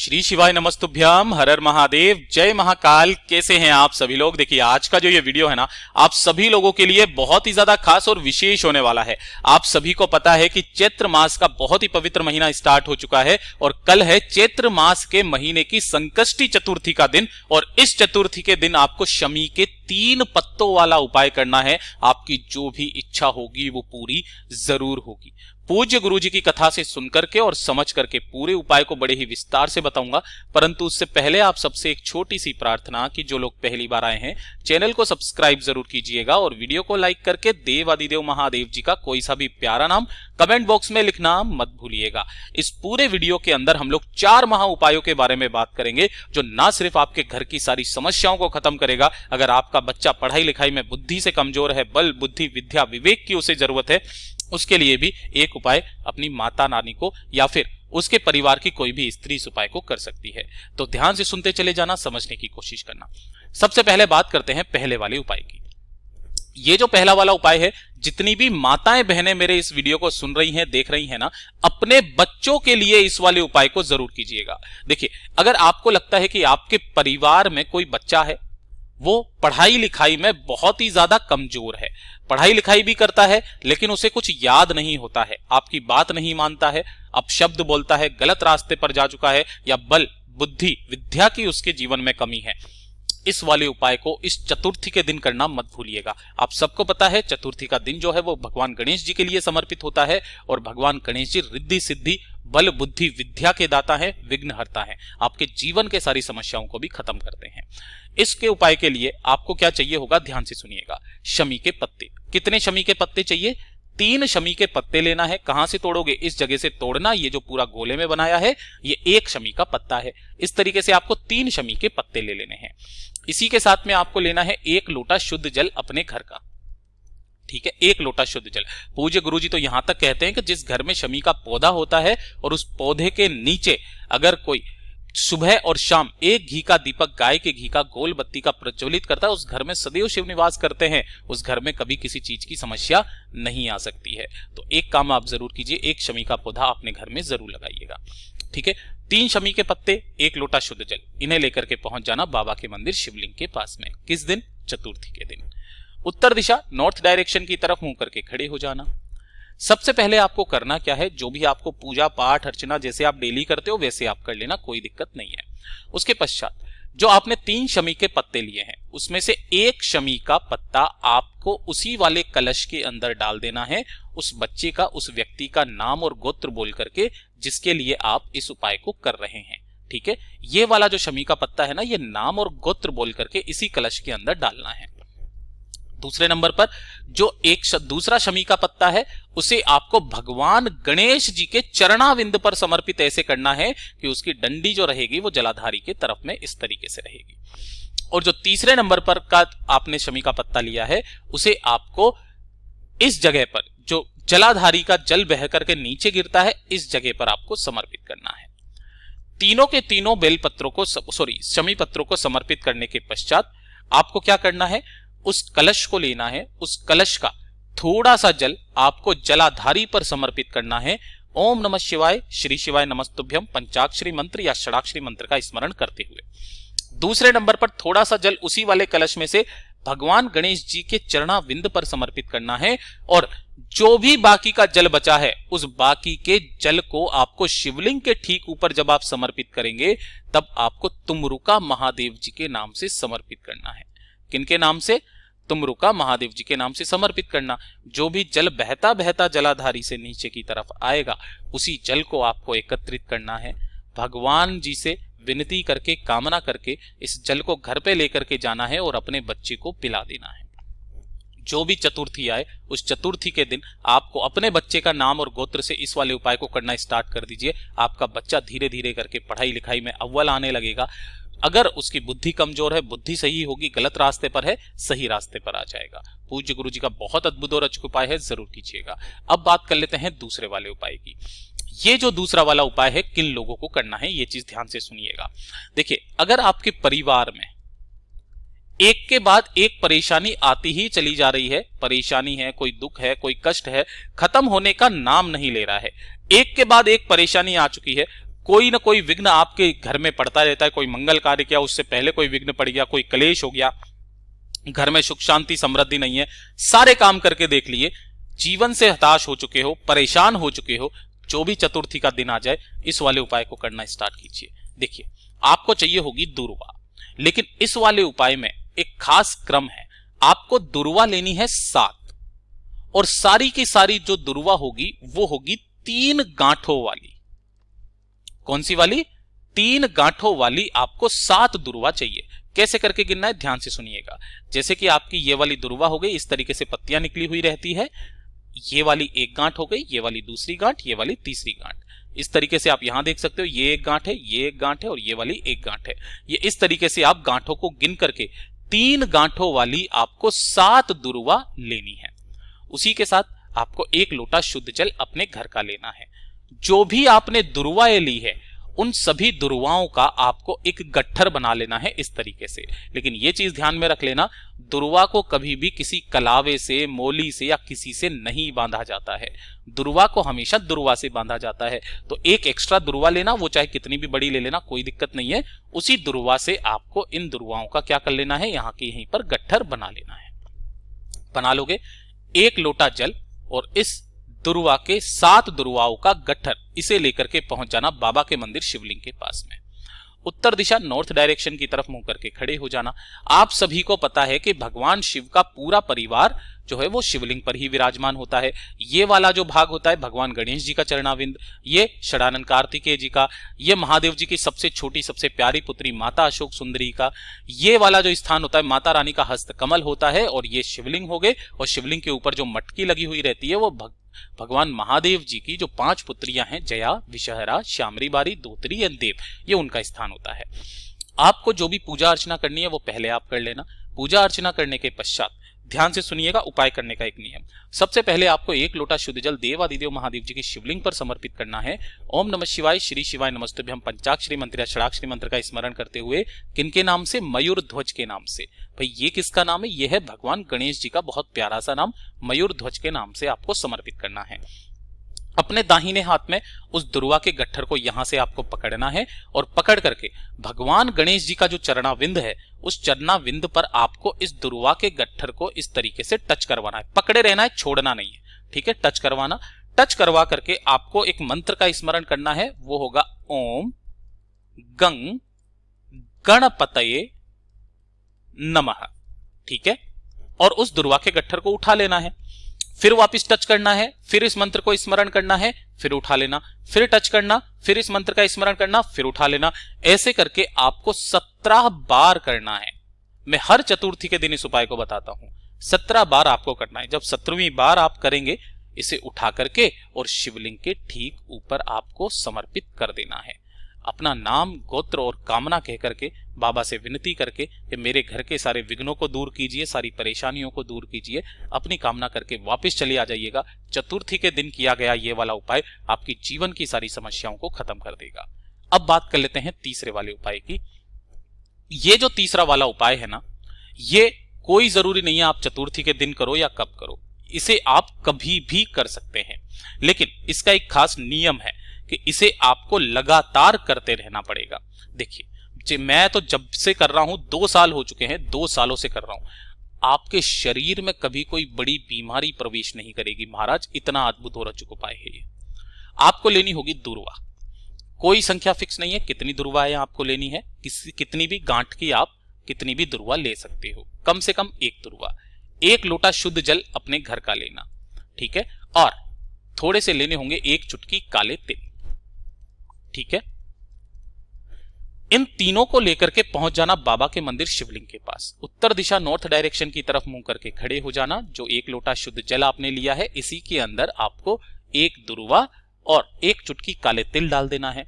श्री शिवाय नमस्तुभ्यम, हर हर महादेव, जय महाकाल। कैसे हैं आप सभी लोग। देखिए आज का जो ये वीडियो है ना, आप सभी लोगों के लिए बहुत ही ज्यादा खास और विशेष होने वाला है। आप सभी को पता है कि चैत्र मास का बहुत ही पवित्र महीना स्टार्ट हो चुका है और कल है चैत्र मास के महीने की संकष्टी चतुर्थी का दिन। और इस चतुर्थी के दिन आपको शमी के 3 पत्तों वाला उपाय करना है। आपकी जो भी इच्छा होगी वो पूरी जरूर होगी। पूज्य गुरुजी की कथा से सुनकर के और समझ करके पूरे उपाय को बड़े ही विस्तार से बताऊंगा, परंतु उससे पहले आप सबसे एक छोटी सी प्रार्थना कि जो लोग पहली बार आए हैं चैनल को सब्सक्राइब जरूर कीजिएगा और वीडियो को लाइक करके देवादिदेव महादेव जी का कोई सा भी प्यारा नाम कमेंट बॉक्स में लिखना मत भूलिएगा। इस पूरे वीडियो के अंदर हम लोग 4 महा उपायों के बारे में बात करेंगे जो ना सिर्फ आपके घर की सारी समस्याओं को खत्म करेगा। अगर आपका बच्चा पढ़ाई लिखाई में बुद्धि से कमजोर है, बल बुद्धि विद्या विवेक की उसे जरूरत है, उसके लिए भी एक उपाय अपनी माता नानी को या फिर उसके परिवार की कोई भी स्त्री इस उपाय को कर सकती है। तो ध्यान से सुनते चले जाना, समझने की कोशिश करना। सबसे पहले बात करते हैं पहले वाले उपाय की। ये जो पहला वाला उपाय है, जितनी भी माताएं बहनें मेरे इस वीडियो को सुन रही हैं, देख रही हैं ना, अपने बच्चों के लिए इस वाले उपाय को जरूर कीजिएगा। देखिए, अगर आपको लगता है कि आपके परिवार में कोई बच्चा है, वो पढ़ाई लिखाई में बहुत ही ज्यादा कमजोर है, पढ़ाई लिखाई भी करता है लेकिन उसे कुछ याद नहीं होता है, आपकी बात नहीं मानता है, अपशब्द बोलता है, गलत रास्ते पर जा चुका है, या बल बुद्धि विद्या की उसके जीवन में कमी है, इस वाले उपाय को इस चतुर्थी के दिन करना मत भूलिएगा। आप सबको पता है चतुर्थी का दिन जो है वो भगवान गणेश जी के लिए समर्पित होता है और भगवान गणेश जी रिद्धि सिद्धि बल बुद्धि विद्या के दाता है, विघ्नहर्ता है, आपके जीवन के सारी समस्याओं को भी खत्म करते हैं। इसके उपाय के लिए आपको क्या चाहिए होगा, ध्यान से सुनिएगा। शमी के पत्ते। कितने शमी के पत्ते चाहिए? 3 शमी के पत्ते लेना है। कहां से तोड़ोगे? इस जगह से तोड़ना। ये जो पूरा गोले में बनाया है ये 1 शमी का पत्ता है। इस तरीके से आपको 3 शमी के पत्ते ले लेने हैं। इसी के साथ में आपको लेना है 1 लोटा शुद्ध जल अपने घर का। ठीक है, 1 लोटा शुद्ध जल। पूज्य गुरुजी तो यहां तक कहते हैं कि जिस घर में शमी का पौधा होता है और उस पौधे के नीचे अगर कोई सुबह और शाम 1 घी का दीपक, गाय के घी का गोल बत्ती का प्रज्वलित करता है, उस घर में सदैव शिव निवास करते हैं। उस घर में कभी किसी चीज की समस्या नहीं आ सकती है। तो एक काम आप जरूर कीजिए, 1 शमी का पौधा अपने घर में जरूर लगाइएगा। ठीक है, 3 शमी के पत्ते, 1 लोटा शुद्ध जल, इन्हें लेकर के पहुंच जाना बाबा के मंदिर शिवलिंग के पास में। किस दिन? चतुर्थी के दिन। उत्तर दिशा नॉर्थ डायरेक्शन की तरफ मुंह करके खड़े हो जाना। सबसे पहले आपको करना क्या है, जो भी आपको पूजा पाठ अर्चना जैसे आप डेली करते हो वैसे आप कर लेना, कोई दिक्कत नहीं है। उसके पश्चात जो आपने 3 शमी के पत्ते लिए हैं उसमें से 1 शमी का पत्ता आपको उसी वाले कलश के अंदर डाल देना है। उस बच्चे का, उस व्यक्ति का नाम और गोत्र बोल करके जिसके लिए आप इस उपाय को कर रहे हैं। ठीक है, ये वाला जो शमी का पत्ता है ना, ये नाम और गोत्र बोल करके इसी कलश के अंदर डालना है। दूसरे नंबर पर जो दूसरा शमी का पत्ता है उसे आपको भगवान गणेश जी के चरणाविंद पर समर्पित ऐसे करना है कि उसकी डंडी जो रहेगी वो जलाधारी के तरफ में इस तरीके से रहेगी। और जो तीसरे नंबर पर का आपने शमी का पत्ता लिया है उसे आपको इस जगह पर, जो जलाधारी का जल बह करके नीचे गिरता है, इस जगह पर आपको समर्पित करना है। तीनों के तीनों बेलपत्रों को, शमी पत्रों को समर्पित करने के पश्चात आपको क्या करना है, उस कलश को लेना है। उस कलश का थोड़ा सा जल आपको जलाधारी पर समर्पित करना है। ओम नमः शिवाय, श्री शिवाय नमस्तुभ्यम पंचाक्षरी मंत्र या षडाक्षरी मंत्र का स्मरण करते हुए दूसरे नंबर पर थोड़ा सा जल उसी वाले कलश में से भगवान गणेश जी के चरणाविंद पर समर्पित करना है। और जो भी बाकी का जल बचा है उस बाकी के जल को आपको शिवलिंग के ठीक ऊपर जब आप समर्पित करेंगे तब आपको तुमरुका महादेव जी के नाम से समर्पित करना है। किनके नाम से? तुमरुका महादेव जी के नाम से समर्पित करना। जो भी जल बहता बहता जलाधारी से नीचे की तरफ आएगा उसी जल को आपको एकत्रित करना है। भगवान जी से विनती करके, कामना करके इस जल को घर पे लेकर के जाना है और अपने बच्चे को पिला देना है। जो भी चतुर्थी आए उस चतुर्थी के दिन आपको अपने बच्चे का नाम और गोत्र से इस वाले उपाय को करना स्टार्ट कर दीजिए। आपका बच्चा धीरे धीरे करके पढ़ाई लिखाई में अव्वल आने लगेगा। अगर उसकी बुद्धि कमजोर है, बुद्धि सही होगी, गलत रास्ते पर है, सही रास्ते पर आ जाएगा। पूज्य गुरु जी का बहुत अद्भुत और अचूक उपाय है, जरूर कीजिएगा। अब बात कर लेते हैं दूसरे वाले उपाय की। ये जो दूसरा वाला उपाय है किन लोगों को करना है ये चीज ध्यान से सुनिएगा। देखिए, अगर आपके परिवार में एक के बाद एक परेशानी आती ही चली जा रही है, परेशानी है, कोई दुख है, कोई कष्ट है, खत्म होने का नाम नहीं ले रहा है, एक के बाद एक परेशानी आ चुकी है, कोई ना कोई विघ्न आपके घर में पड़ता रहता है। कोई मंगल कार्य किया, उससे पहले कोई विघ्न पड़ गया, कोई क्लेश हो गया, घर में सुख शांति समृद्धि नहीं है, सारे काम करके देख लिए, जीवन से हताश हो चुके हो, परेशान हो चुके हो, जो भी चतुर्थी का दिन आ जाए इस वाले उपाय को करना स्टार्ट कीजिए। देखिए, आपको चाहिए होगी दुर्वा, लेकिन इस वाले उपाय में एक खास क्रम है। आपको दुर्वा लेनी है 7, और सारी की सारी जो दुर्वा होगी वो होगी 3 गांठों वाली। कौन सी वाली? 3 गांठों वाली आपको 7 दुर्वा चाहिए। कैसे करके गिनना है, ध्यान से सुनिएगा। जैसे कि आपकी ये वाली दुर्वा हो गई, इस तरीके से पत्तियां निकली हुई रहती है। ये वाली एक गांठ हो गई, ये वाली दूसरी गांठ, ये वाली तीसरी गांठ। इस तरीके से आप यहां देख सकते हो, ये एक गांठ है, ये एक गांठ है और ये वाली एक गांठ है। ये इस तरीके से आप गांठों को गिन करके 3 गांठों वाली आपको 7 दुर्वा लेनी है। उसी के साथ आपको 1 लोटा शुद्ध जल अपने घर का लेना है। जो भी आपने दुर्वाएं ली है उन सभी दुर्वाओं का आपको एक गट्ठर बना लेना है इस तरीके से। लेकिन यह चीज ध्यान में रख लेना, दुर्वा को कभी भी किसी कलावे से, मोली से या किसी से नहीं बांधा जाता है। दुर्वा को हमेशा दुर्वा से बांधा जाता है। तो एक एक्स्ट्रा दुर्वा लेना, वो चाहे कितनी भी बड़ी ले लेना, कोई दिक्कत नहीं है। उसी दुर्वा से आपको इन दुर्वाओं का क्या कर लेना है, यहाँ के यहीं पर गट्ठर बना लेना है। बना लोगे 1 लोटा जल और इस दुर्वा के 7 दुर्वाओं का गट्ठर, इसे लेकर के पहुंच जाना बाबा के मंदिर शिवलिंग के पास में। उत्तर दिशा नॉर्थ डायरेक्शन की तरफ मुंह करके खड़े हो जाना। आप सभी को पता है कि भगवान शिव का पूरा परिवार जो है वो शिवलिंग पर ही विराजमान होता है। ये वाला जो भाग होता है भगवान गणेश जी का चरणाविंद, ये षडानन कार्तिकेय जी का, ये महादेव जी की सबसे छोटी सबसे प्यारी पुत्री माता अशोक सुंदरी का, ये वाला जो स्थान होता है माता रानी का हस्त कमल होता है, और ये शिवलिंग हो गए। और शिवलिंग के ऊपर जो मटकी लगी हुई रहती है वो भगवान महादेव जी की जो 5 पुत्रियां हैं, जया, विषहरा, श्यामरी बारी, धोत्री एवं देव, ये उनका स्थान होता है। आपको जो भी पूजा अर्चना करनी है वो पहले आप कर लेना। पूजा अर्चना करने के पश्चात ध्यान से सुनिएगा उपाय करने का एक नियम। सबसे पहले आपको 1 लोटा शुद्ध जल देवादिदेव महादेव जी की शिवलिंग पर समर्पित करना है। ओम नमः शिवाय, श्री शिवाय नमस्तुभ्यं पंचाक्षरी मंत्र या षडाक्षरी मंत्र का स्मरण करते हुए, किनके नाम से? मयूर ध्वज के नाम से। भाई ये किसका नाम है? यह है भगवान गणेश जी का बहुत प्यारा सा नाम, मयूर ध्वज के नाम से आपको समर्पित करना है। अपने दाहिने हाथ में उस दुर्वा के गट्ठर को यहां से आपको पकड़ना है, और पकड़ करके भगवान गणेश जी का जो चरणाविंद है उस चरणाविंद पर आपको इस दुर्वा के गट्ठर को इस तरीके से टच करवाना है। पकड़े रहना है, छोड़ना नहीं है, ठीक है? टच करवाना। टच करवा करके आपको एक मंत्र का स्मरण करना है, वो होगा ओम गंग गणपतये नमः, ठीक है? और उस दुर्वा के गट्ठर को उठा लेना है। फिर वापस टच करना है, फिर इस मंत्र को स्मरण करना है, फिर उठा लेना, फिर टच करना, फिर इस मंत्र का स्मरण करना, फिर उठा लेना। ऐसे करके आपको 17 बार करना है। मैं हर चतुर्थी के दिन इस उपाय को बताता हूं, 17 बार आपको करना है। जब 17वीं बार आप करेंगे, इसे उठा करके और शिवलिंग के ठीक ऊपर आपको समर्पित कर देना है। अपना नाम, गोत्र और कामना कह करके बाबा से विनती करके कि मेरे घर के सारे विघ्नों को दूर कीजिए, सारी परेशानियों को दूर कीजिए, अपनी कामना करके वापस चले आ जाइएगा। चतुर्थी के दिन किया गया ये वाला उपाय आपकी जीवन की सारी समस्याओं को खत्म कर देगा। अब बात कर लेते हैं तीसरे वाले उपाय की। ये जो तीसरा वाला उपाय है ना, ये कोई जरूरी नहीं है आप चतुर्थी के दिन करो या कब करो, इसे आप कभी भी कर सकते हैं। लेकिन इसका एक खास नियम है कि इसे आपको लगातार करते रहना पड़ेगा। देखिए, मैं तो जब से कर रहा हूं, 2 साल हो चुके हैं, 2 सालों से कर रहा हूं, आपके शरीर में कभी कोई बड़ी बीमारी प्रवेश नहीं करेगी महाराज। इतना अद्भुत और अचूक उपाय है ये। आपको लेनी होगी दुर्वा। कोई संख्या फिक्स नहीं है कितनी दुर्वाएं आपको लेनी है, कितनी भी गांठ की आप कितनी भी दुर्वा ले सकते हो। कम से कम 1 दुर्वा। 1 लोटा शुद्ध जल अपने घर का लेना, ठीक है? और थोड़े से लेने होंगे 1 चुटकी काले तिल, ठीक है? इन तीनों को लेकर के पहुंच जाना बाबा के मंदिर शिवलिंग के पास। उत्तर दिशा नॉर्थ डायरेक्शन की तरफ मुंह करके खड़े हो जाना। जो 1 लोटा शुद्ध जल आपने लिया है, इसी के अंदर आपको 1 दुर्वा और 1 चुटकी काले तिल डाल देना है।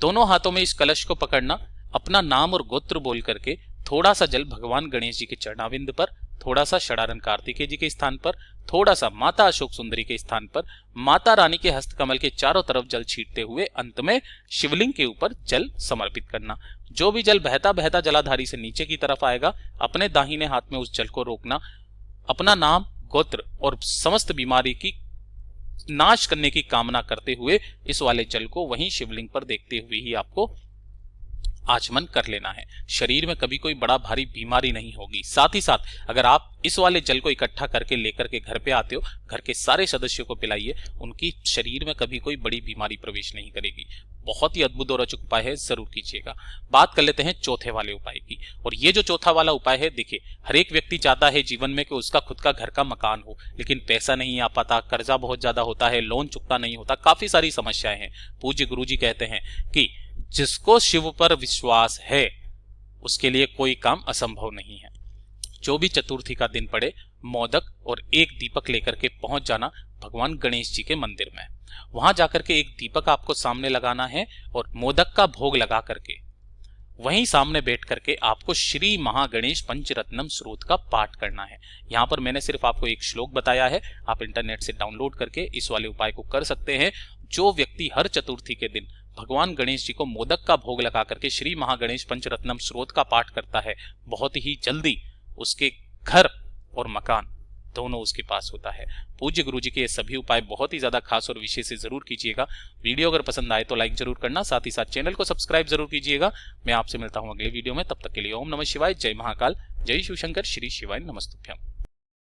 दोनों हाथों में इस कलश को पकड़ना, अपना नाम और गोत्र बोल करके थोड़ा सा जल भगवान गणेश जी के चरणाविंद पर, थोड़ा सा षडानन कार्तिकेय जी के स्थान पर, थोड़ा सा माता अशोक सुंदरी के स्थान पर, माता रानी के हस्तकमल के चारों तरफ जल छींटते हुए अंत में शिवलिंग के ऊपर जल समर्पित करना। जो भी जल बहता बहता जलाधारी से नीचे की तरफ आएगा, अपने दाहिने हाथ में उस जल को रोकना, अपना नाम, गोत्र और समस्त बीमारी की नाश करने की कामना करते हुए इस वाले जल को वहीं शिवलिंग पर देखते हुए ही आपको आचमन कर लेना है। शरीर में कभी कोई बड़ा भारी बीमारी नहीं होगी। साथ ही साथ अगर आप इस वाले जल को इकट्ठा करके लेकर के घर पे आते हो, घर के सारे सदस्यों को पिलाइए, उनकी शरीर में कभी कोई बड़ी बीमारी प्रवेश नहीं करेगी। बहुत ही अद्भुत और अचूक उपाय है, जरूर कीजिएगा। बात कर लेते हैं चौथे वाले उपाय की। और ये जो चौथा वाला उपाय है, देखिए हर एक व्यक्ति चाहता है जीवन में कि उसका खुद का घर का मकान हो, लेकिन पैसा नहीं आ पाता, कर्जा बहुत ज्यादा होता है, लोन चुकता नहीं होता, काफी सारी समस्याएं हैं। पूज्य गुरुजी कहते हैं कि जिसको शिव पर विश्वास है उसके लिए कोई काम असंभव नहीं है। जो भी चतुर्थी का दिन पड़े, मोदक और एक दीपक लेकर के पहुंच जाना भगवान गणेश जी के मंदिर में। वहां जाकर के एक दीपक आपको सामने लगाना है और मोदक का भोग लगा करके वहीं सामने बैठ करके आपको श्री महागणेश पंचरत्नम स्रोत का पाठ करना है। यहाँ पर मैंने सिर्फ आपको एक श्लोक बताया है, आप इंटरनेट से डाउनलोड करके इस वाले उपाय को कर सकते हैं। जो व्यक्ति हर चतुर्थी के दिन भगवान गणेश जी को मोदक का भोग लगा करके श्री महागणेश पंचरत्नम स्रोत का पाठ करता है, बहुत ही जल्दी उसके घर और मकान दोनों उसके पास होता है। पूज्य गुरु जी के ये सभी उपाय बहुत ही ज्यादा खास और विशेष से जरूर कीजिएगा। वीडियो अगर पसंद आए तो लाइक जरूर करना, साथ ही साथ चैनल को सब्सक्राइब जरूर कीजिएगा। मैं आपसे मिलता हूं अगले वीडियो में, तब तक के लिए ओम नमः शिवाय, जय महाकाल, जय शिव शंकर, श्री शिवाय नमस्तुभ्यम।